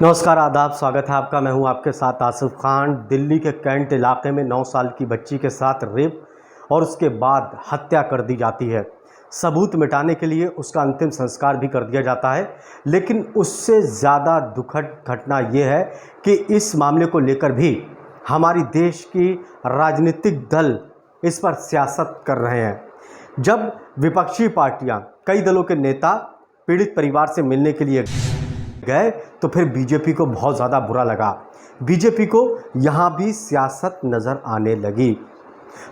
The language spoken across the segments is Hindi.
नमस्कार, आदाब, स्वागत है आपका। मैं हूं आपके साथ आसिफ खान। दिल्ली के कैंट इलाके में 9 साल की बच्ची के साथ रेप और उसके बाद हत्या कर दी जाती है। सबूत मिटाने के लिए उसका अंतिम संस्कार भी कर दिया जाता है। लेकिन उससे ज़्यादा दुखद घटना ये है कि इस मामले को लेकर भी हमारी देश की राजनीतिक दल इस पर सियासत कर रहे हैं। जब विपक्षी पार्टियां, कई दलों के नेता पीड़ित परिवार से मिलने के लिए गए तो फिर बीजेपी को बहुत ज़्यादा बुरा लगा। बीजेपी को यहाँ भी सियासत नज़र आने लगी।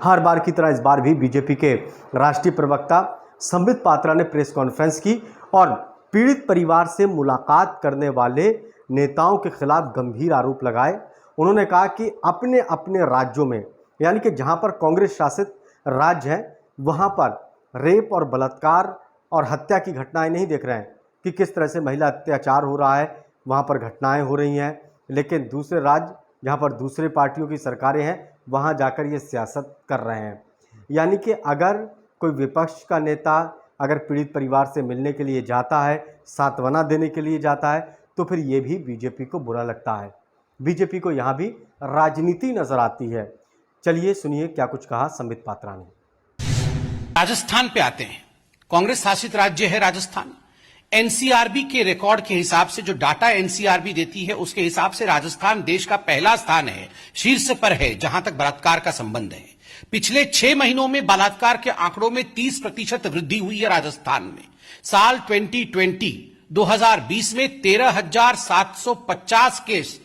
हर बार की तरह इस बार भी बीजेपी के राष्ट्रीय प्रवक्ता संबित पात्रा ने प्रेस कॉन्फ्रेंस की और पीड़ित परिवार से मुलाकात करने वाले नेताओं के खिलाफ गंभीर आरोप लगाए। उन्होंने कहा कि अपने अपने राज्यों में, यानी कि जहाँ पर कांग्रेस शासित राज्य हैं, वहाँ पर रेप और बलात्कार और हत्या की घटनाएं नहीं देख रहे हैं कि किस तरह से महिला अत्याचार हो रहा है, वहाँ पर घटनाएं हो रही हैं। लेकिन दूसरे राज्य जहाँ पर दूसरे पार्टियों की सरकारें हैं, वहाँ जाकर ये सियासत कर रहे हैं। यानी कि अगर कोई विपक्ष का नेता अगर पीड़ित परिवार से मिलने के लिए जाता है, सांत्वना देने के लिए जाता है, तो फिर ये भी बीजेपी को बुरा लगता है। बीजेपी को यहाँ भी राजनीति नज़र आती है। चलिए सुनिए क्या कुछ कहा संबित पात्रा ने। राजस्थान पे आते हैं। कांग्रेस शासित राज्य है राजस्थान। एनसीआरबी के रिकॉर्ड के हिसाब से, जो डाटा एनसीआरबी देती है उसके हिसाब से राजस्थान देश का पहला स्थान है, शीर्ष पर है जहां तक बलात्कार का संबंध है। पिछले 6 महीनों में बलात्कार के आंकड़ों में 30% वृद्धि हुई है राजस्थान में। साल 2020 में 13,750 केस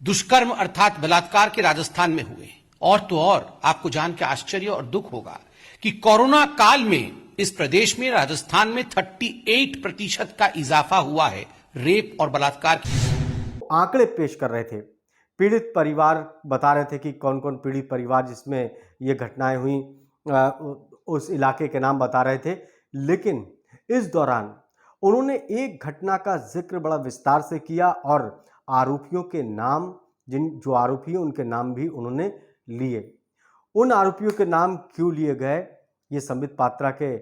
दुष्कर्म अर्थात बलात्कार के राजस्थान में हुए। और तो और आपको जान के आश्चर्य और दुख होगा कि कोरोना काल में इस प्रदेश में, राजस्थान में 38% का इजाफा हुआ है रेप और बलात्कार। आंकड़े पेश कर रहे थे, पीड़ित परिवार बता रहे थे कि कौन कौन पीड़ित परिवार जिसमें ये घटनाएं हुई, उस इलाके के नाम बता रहे थे। लेकिन इस दौरान उन्होंने एक घटना का जिक्र बड़ा विस्तार से किया और आरोपियों के नाम, जो आरोपी हैं उनके नाम भी उन्होंने लिए। उन आरोपियों के नाम क्यों लिए गए, ये संबित पात्रा के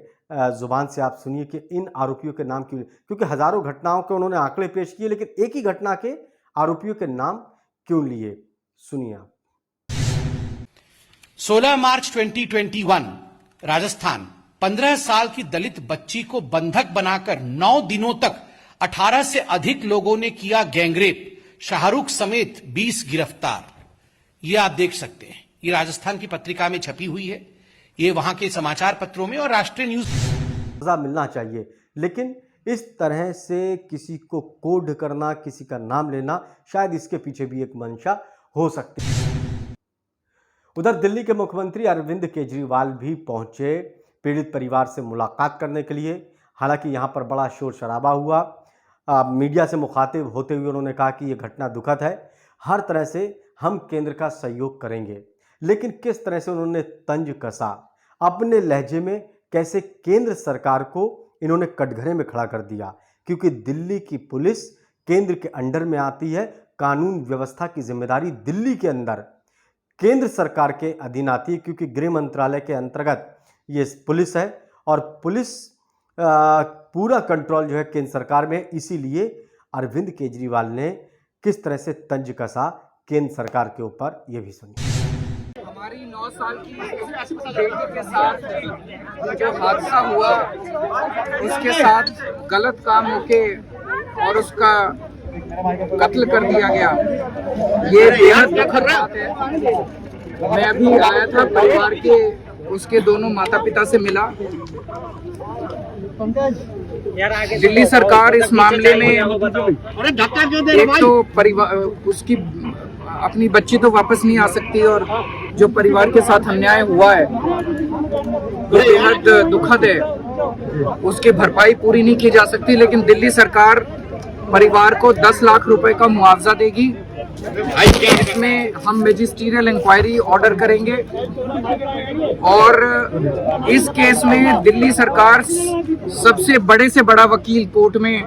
जुबान से आप सुनिए कि इन आरोपियों के नाम क्यों, क्योंकि हजारों घटनाओं के उन्होंने आंकड़े पेश किए, लेकिन एक ही घटना के आरोपियों के नाम क्यों लिए, सुनिए आप। 16 मार्च 2021 राजस्थान, 15 साल की दलित बच्ची को बंधक बनाकर 9 दिनों तक 18 से अधिक लोगों ने किया गैंगरेप, शाहरुख समेत 20 गिरफ्तार। ये आप देख सकते हैं, ये राजस्थान की पत्रिका में छपी हुई है, ये वहां के समाचार पत्रों में और राष्ट्रीय न्यूज। मजा मिलना चाहिए, लेकिन इस तरह से किसी को कोड करना, किसी का नाम लेना, शायद इसके पीछे भी एक मंशा हो सकती है। उधर दिल्ली के मुख्यमंत्री अरविंद केजरीवाल भी पहुंचे पीड़ित परिवार से मुलाकात करने के लिए। हालांकि यहां पर बड़ा शोर शराबा हुआ। मीडिया से मुखातिब होते हुए उन्होंने कहा कि यह घटना दुखद है, हर तरह से हम केंद्र का सहयोग करेंगे। लेकिन किस तरह से उन्होंने तंज कसा, अपने लहजे में कैसे केंद्र सरकार को इन्होंने कटघरे में खड़ा कर दिया, क्योंकि दिल्ली की पुलिस केंद्र के अंडर में आती है। कानून व्यवस्था की जिम्मेदारी दिल्ली के अंदर केंद्र सरकार के अधीन आती है, क्योंकि गृह मंत्रालय के अंतर्गत ये पुलिस है और पुलिस पूरा कंट्रोल जो है केंद्र सरकार में। इसीलिए अरविंद केजरीवाल ने किस तरह से तंज कसा केंद्र सरकार के ऊपर, ये भी सुनिए। हमारी 9 साल की बेटी के साथ जो हादसा हुआ, उसके साथ गलत काम होके और उसका कत्ल कर दिया गया, ये बेहद दुखद बात है। मैं अभी आया था, परिवार के उसके दोनों माता पिता से मिला। दिल्ली सरकार इस मामले में एक तो परिवार, उसकी अपनी बच्ची तो वापस नहीं आ सकती और जो परिवार के साथ अन्याय हुआ है तो बेहद दुखद है, उसकी भरपाई पूरी नहीं की जा सकती। लेकिन दिल्ली सरकार परिवार को 10 लाख रुपए का मुआवजा देगी। इसमें हम मैजिस्ट्रियल इंक्वायरी ऑर्डर करेंगे और इस केस में दिल्ली सरकार सबसे बड़े से बड़ा वकील कोर्ट में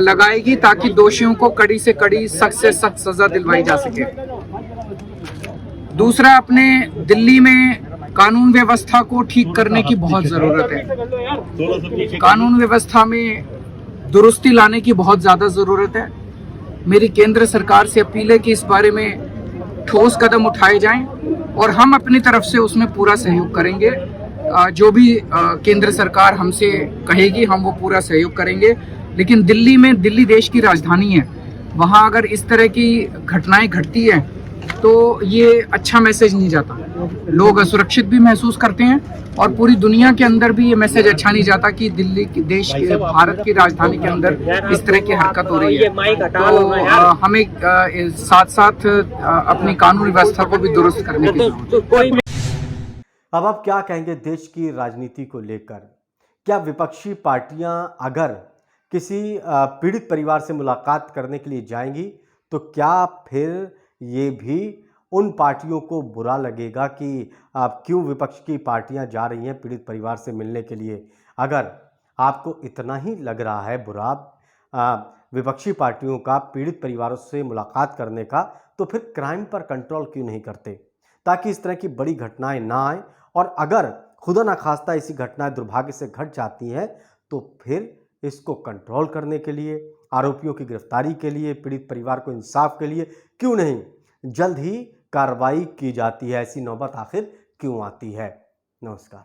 लगाएगी ताकि दोषियों को कड़ी से कड़ी, सख्त से सख्त सजा दिलवाई जा सके। दूसरा, अपने दिल्ली में कानून व्यवस्था को ठीक करने की बहुत जरूरत है। कानून व्यवस्था में दुरुस्ती लाने की बहुत ज्यादा जरूरत है। मेरी केंद्र सरकार से अपील है कि इस बारे में ठोस कदम उठाए जाएं और हम अपनी तरफ से उसमें पूरा सहयोग करेंगे। जो भी केंद्र सरकार हमसे कहेगी हम वो पूरा सहयोग करेंगे। लेकिन दिल्ली में, दिल्ली देश की राजधानी है, वहाँ अगर इस तरह की घटनाएं घटती हैं तो ये अच्छा मैसेज नहीं जाता। लोग असुरक्षित भी महसूस करते हैं और पूरी दुनिया के अंदर भी ये मैसेज अच्छा नहीं जाता कि दिल्ली के देश के, भारत की राजधानी के अंदर इस तरह की हरकत हो रही है। तो हमें साथ साथ अपनी कानून व्यवस्था को भी दुरुस्त करने की जरूरत है। अब आप क्या कहेंगे देश की राजनीति को लेकर? क्या विपक्षी पार्टियां अगर किसी पीड़ित परिवार से मुलाकात करने के लिए जाएंगी तो क्या फिर ये भी उन पार्टियों को बुरा लगेगा कि क्यों विपक्ष की पार्टियां जा रही हैं पीड़ित परिवार से मिलने के लिए? अगर आपको इतना ही लग रहा है बुरा विपक्षी पार्टियों का पीड़ित परिवारों से मुलाकात करने का, तो फिर क्राइम पर कंट्रोल क्यों नहीं करते ताकि इस तरह की बड़ी घटनाएं ना आए? और अगर खुदा ना खास्ता ऐसी घटनाएं दुर्भाग्य से घट जाती हैं तो फिर इसको कंट्रोल करने के लिए, आरोपियों की गिरफ्तारी के लिए, पीड़ित परिवार को इंसाफ के लिए क्यों नहीं जल्द ही कार्रवाई की जाती है? ऐसी नौबत आखिर क्यों आती है? नमस्कार।